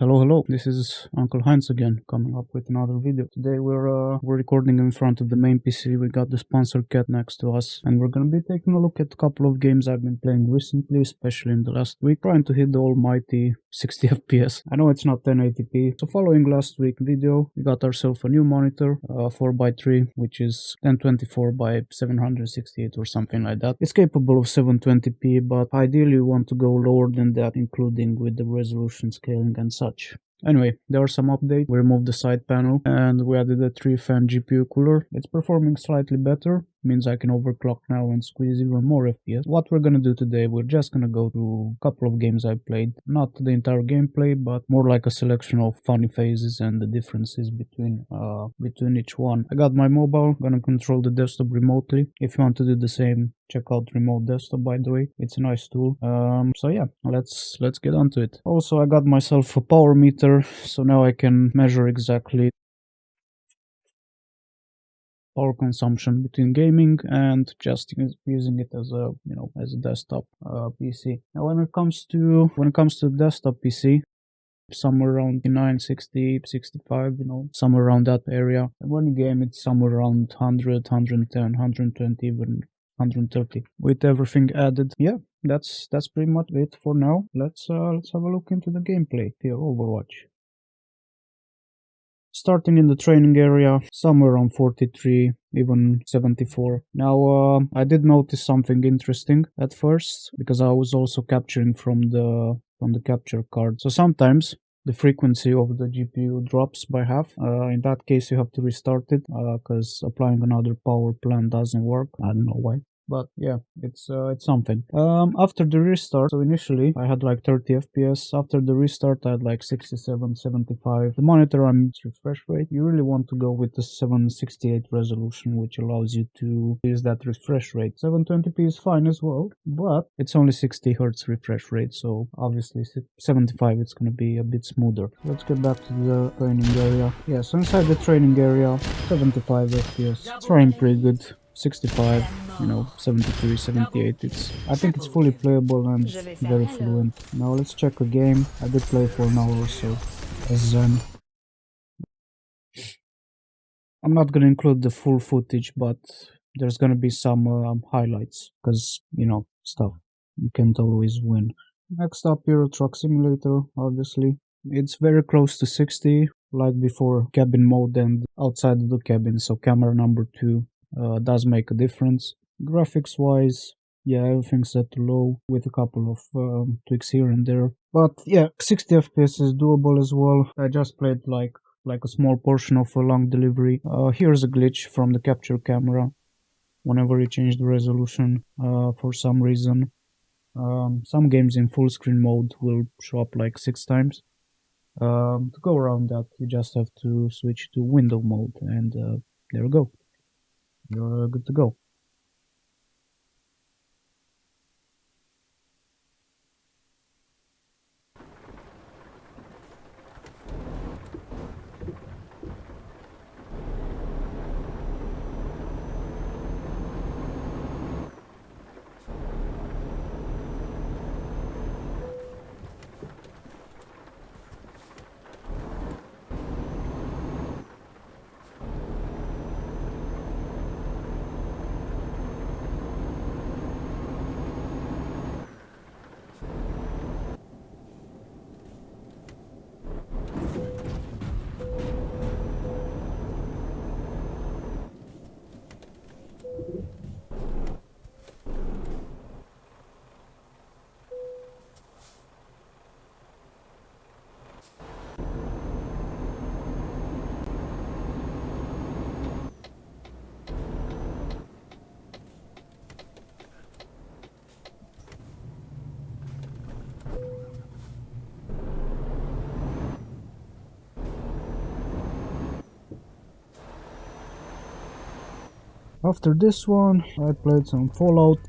Hello, this is Uncle Heinz again, coming up with another video. Today we're recording in front of the main PC. We got the sponsor cat next to us, and we're gonna be taking a look at a couple of games I've been playing recently, especially in the last week, trying to hit the almighty 60 FPS. I know it's not 1080p. So following last week's video, we got ourselves a new monitor, 4x3, which is 1024 by 768 or something like that. It's capable of 720p, but ideally we want to go lower than that, including with the resolution scaling and such. Anyway, there are some updates. We removed the side panel and we added a 3-fan GPU cooler. It's performing slightly better, means I can overclock now and squeeze even more FPS. What we're gonna do today, we're just gonna go through a couple of games I played. Not the entire gameplay, but more like a selection of funny phases and the differences between each one. I got my mobile, gonna control the desktop remotely. If you want to do the same, check out remote desktop, by the way. It's a nice tool. So yeah, let's get on to it. Also, I got myself a power meter, so now I can measure exactly power consumption between gaming and just using it as a as a desktop PC. Now when it comes to desktop PC, somewhere around 59, 60, 65, somewhere around that area. And when you game, it's somewhere around 100, 110, 120, even 130 with everything added. Yeah, that's pretty much it for now. Let's have a look into the gameplay here. Overwatch. Starting in the training area, somewhere around 43, even 74. Now, I did notice something interesting at first, because I was also capturing from the capture card. So sometimes the frequency of the GPU drops by half. In that case, you have to restart it, because applying another power plan doesn't work. I don't know why. But yeah, it's something. After the restart, so initially I had like 30 FPS. After the restart, I had like 67, 75. The monitor refresh rate. You really want to go with the 768 resolution, which allows you to use that refresh rate. 720p is fine as well, but it's only 60 Hz refresh rate, so obviously 75 it's gonna be a bit smoother. Let's get back to the training area. Yeah, so inside the training area, 75 FPS. It's running pretty good. 65, 73, 78. I think it's fully playable and very fluent. Now let's check a game. I did play for an hour or so as Zen. I'm not gonna include the full footage, but there's gonna be some highlights, because stuff, you can't always win. Next up, Euro Truck Simulator. Obviously it's very close to 60, like before cabin mode and outside of the cabin, so camera number 2 does make a difference. Graphics wise, yeah, everything's set to low with a couple of tweaks here and there. But yeah, 60 FPS is doable as well. I just played like a small portion of a long delivery. Here's a glitch from the capture camera. Whenever you change the resolution, for some reason, some games in full screen mode will show up like 6 times. To go around that, you just have to switch to window mode, and there we go. You're good to go. After this one, I played some Fallout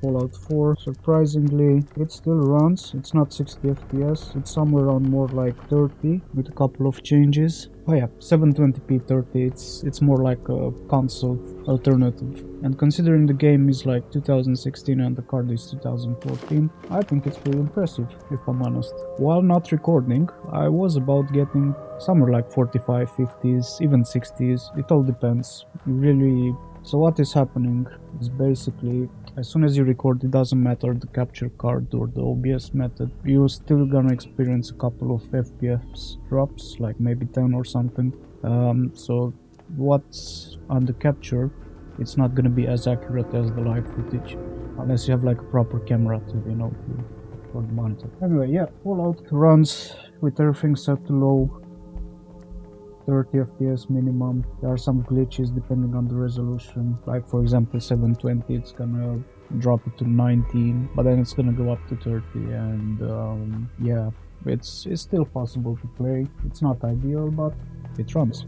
4. Surprisingly, it still runs. It's not 60 FPS, it's somewhere around more like 30 with a couple of changes. Oh yeah, 720p 30, it's more like a console alternative. And considering the game is like 2016 and the card is 2014, I think it's pretty impressive, if I'm honest. While not recording, I was about getting somewhere like 45, 50s, even 60s, it all depends. Really. So what is happening is basically, as soon as you record, it doesn't matter the capture card or the OBS method, you're still gonna experience a couple of FPS drops, like maybe 10 or something. So what's on the capture, it's not gonna be as accurate as the live footage, unless you have like a proper camera for the monitor. Anyway, yeah, Fallout runs with everything set to low, 30 FPS minimum. There are some glitches depending on the resolution, like for example 720, it's gonna drop it to 19, but then it's gonna go up to 30, and yeah, it's still possible to play. It's not ideal, but it runs.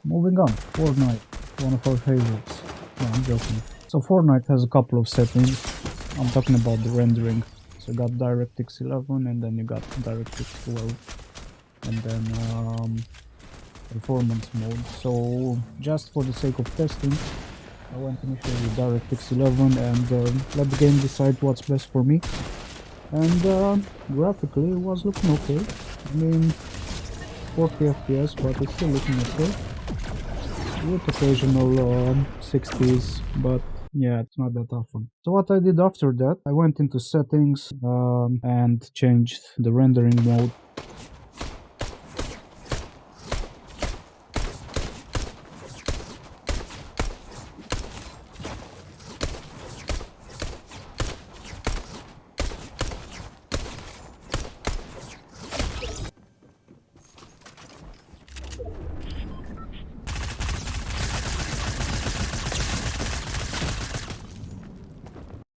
Moving on, Fortnite, one of our favorites. No, I'm joking. So Fortnite has a couple of settings. I'm talking about the rendering. So you got DirectX 11, and then you got DirectX 12, and then performance mode. So just for the sake of testing, I went initially with DirectX 11 and let the game decide what's best for me. And graphically it was looking okay. I mean, 40 FPS, but it's still looking okay. With occasional 60s, but yeah, it's not that often. So what I did after that, I went into settings and changed the rendering mode.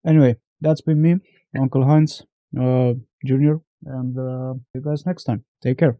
Anyway, that's been me, Uncle Heinz Jr., and see you guys next time. Take care.